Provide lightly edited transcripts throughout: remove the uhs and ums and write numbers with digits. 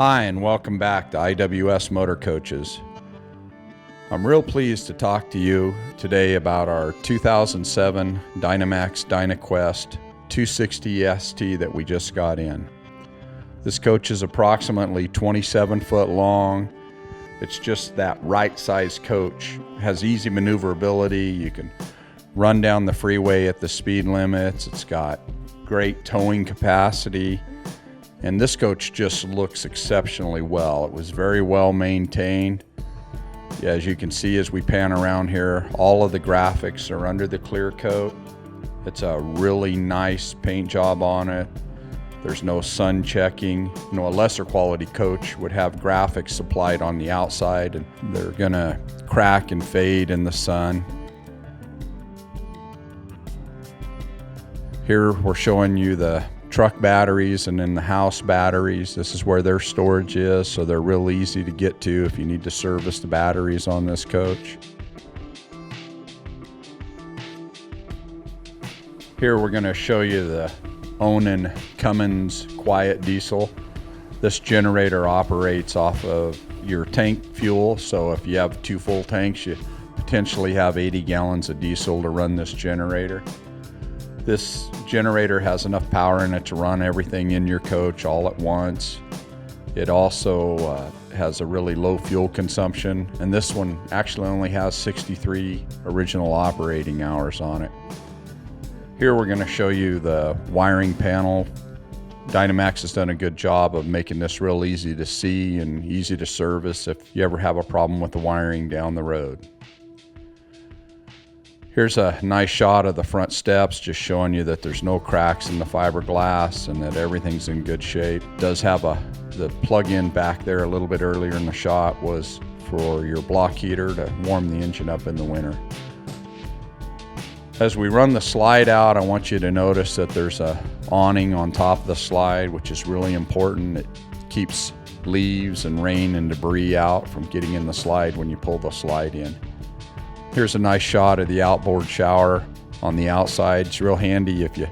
Hi, and welcome back to IWS Motor Coaches. I'm real pleased to talk to you today about our 2007 Dynamax Dynaquest 260 ST that we just got in. This coach is approximately 27 foot long. It's just that right size coach. It has easy maneuverability. You can run down the freeway at the speed limits. It's got great towing capacity. And this coach just looks exceptionally well. It was very well maintained. As you can see as we pan around here, all of the graphics are under the clear coat. It's a really nice paint job on it. There's no sun checking. A lesser quality coach would have graphics supplied on the outside, and they're gonna crack and fade in the sun. Here we're showing you the truck batteries and then the house batteries. This is where their storage is, so they're real easy to get to if you need to service the batteries on this coach. Here we're going to show you the Onan Cummins Quiet Diesel. This generator operates off of your tank fuel, so if you have two full tanks, you potentially have 80 gallons of diesel to run this generator. This generator has enough power in it to run everything in your coach all at once. It also has a really low fuel consumption, and this one actually only has 63 original operating hours on it. Here we're going to show you the wiring panel. Dynamax has done a good job of making this real easy to see and easy to service if you ever have a problem with the wiring down the road. Here's a nice shot of the front steps, just showing you that there's no cracks in the fiberglass and that everything's in good shape. It does have the plug-in back there a little bit earlier in the shot was for your block heater to warm the engine up in the winter. As we run the slide out, I want you to notice that there's a awning on top of the slide, which is really important. It keeps leaves and rain and debris out from getting in the slide when you pull the slide in. Here's a nice shot of the outboard shower on the outside. It's real handy if you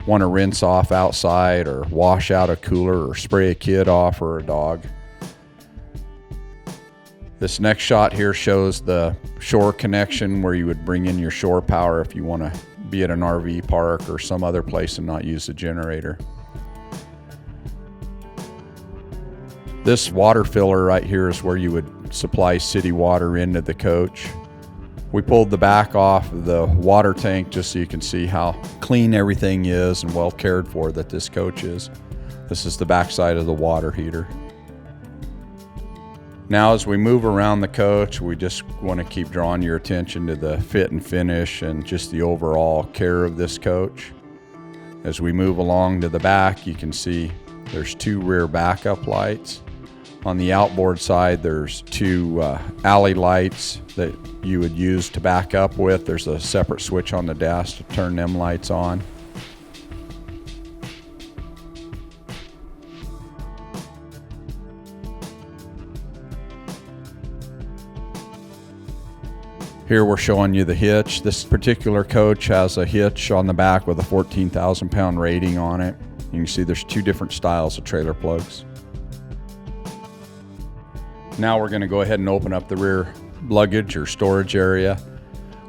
want to rinse off outside or wash out a cooler or spray a kid off or a dog. This next shot here shows the shore connection where you would bring in your shore power if you want to be at an RV park or some other place and not use the generator. This water filler right here is where you would supply city water into the coach. We pulled the back off of the water tank just so you can see how clean everything is and well cared for that this coach is. This is the back side of the water heater. Now as we move around the coach, we just want to keep drawing your attention to the fit and finish and just the overall care of this coach. As we move along to the back, you can see there's two rear backup lights. On the outboard side, there's two alley lights that you would use to back up with. There's a separate switch on the dash to turn them lights on. Here we're showing you the hitch. This particular coach has a hitch on the back with a 14,000 pound rating on it. You can see there's two different styles of trailer plugs. Now we're going to go ahead and open up the rear luggage or storage area.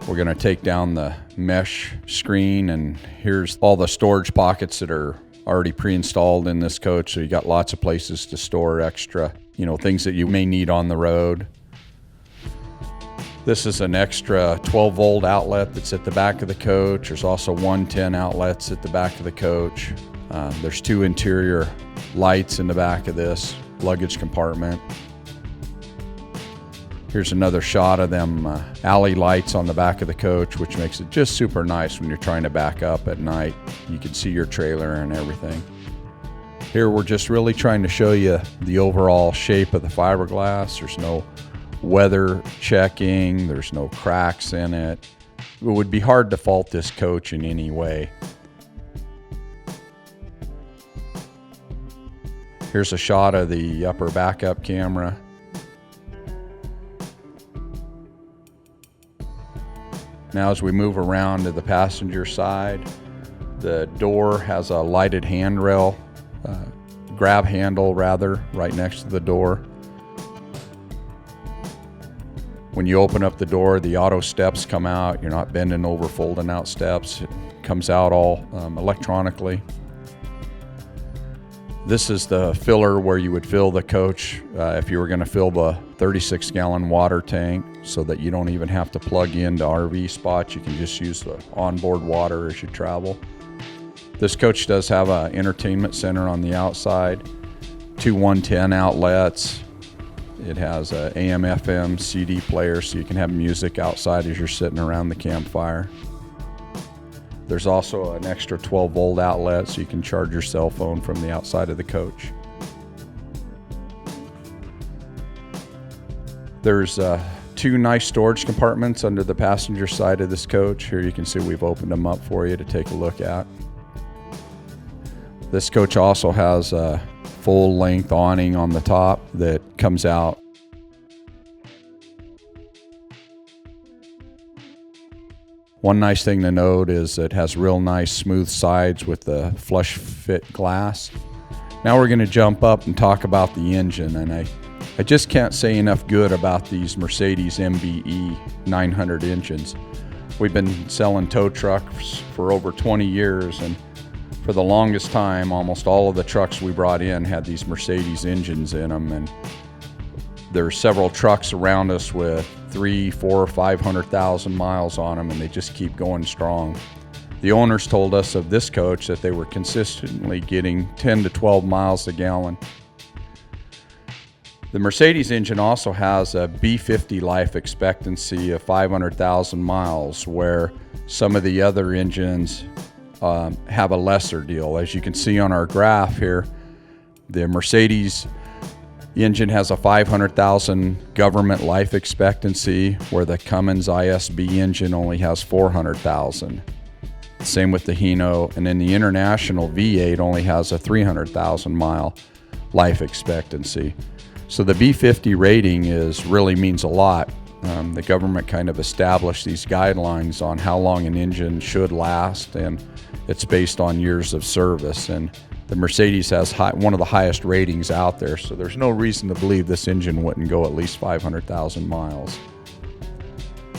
We're going to take down the mesh screen, and here's all the storage pockets that are already pre-installed in this coach. So you got lots of places to store extra, things that you may need on the road. This is an extra 12 volt outlet that's at the back of the coach. There's also 110 outlets at the back of the coach. There's two interior lights in the back of this luggage compartment. Here's another shot of them alley lights on the back of the coach, which makes it just super nice when you're trying to back up at night. You can see your trailer and everything. Here we're just really trying to show you the overall shape of the fiberglass. There's no weather checking, there's no cracks in it. It would be hard to fault this coach in any way. Here's a shot of the upper backup camera. Now as we move around to the passenger side, the door has a lighted handrail grab handle rather, right next to the door. When you open up the door, the auto steps come out. You're not bending over, folding out steps. It comes out all electronically. This is the filler where you would fill the coach if you were going to fill the 36-gallon water tank, so that you don't even have to plug into RV spots. You can just use the onboard water as you travel. This coach does have an entertainment center on the outside, 2 110 outlets. It has a AM, FM, CD player, so you can have music outside as you're sitting around the campfire. There's also an extra 12-volt outlet, so you can charge your cell phone from the outside of the coach. There's 2 nice storage compartments under the passenger side of this coach. Here you can see we've opened them up for you to take a look at. This coach also has a full-length awning on the top that comes out. One nice thing to note is it has real nice smooth sides with the flush fit glass. Now we're going to jump up and talk about the engine, and I just can't say enough good about these Mercedes MBE 900 engines. We've been selling tow trucks for over 20 years, and for the longest time, almost all of the trucks we brought in had these Mercedes engines in them, and there are several trucks around us with 300,000, 400,000, 500,000 miles on them, and they just keep going strong. The owners told us of this coach that they were consistently getting 10 to 12 miles a gallon. The Mercedes engine also has a B50 life expectancy of 500,000 miles, where some of the other engines have a lesser deal. As you can see on our graph here, the Mercedes engine has a 500,000 government life expectancy, where the Cummins ISB engine only has 400,000. Same with the Hino, and then the International V8 only has a 300,000 mile life expectancy. So the B50 rating really means a lot. The government kind of established these guidelines on how long an engine should last, and it's based on years of service. And the Mercedes has one of the highest ratings out there, so there's no reason to believe this engine wouldn't go at least 500,000 miles.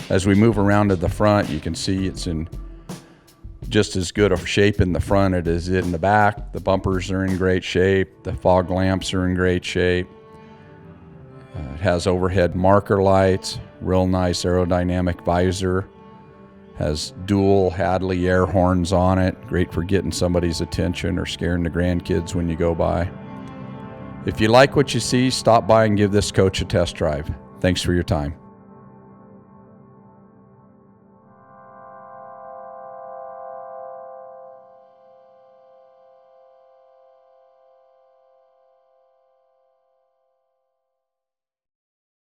As we move around to the front, you can see it's in just as good a shape in the front as it is in the back. The bumpers are in great shape. The fog lamps are in great shape. It has overhead marker lights, real nice aerodynamic visor. Has dual Hadley air horns on it, great for getting somebody's attention or scaring the grandkids when you go by. If you like what you see, stop by and give this coach a test drive. Thanks for your time.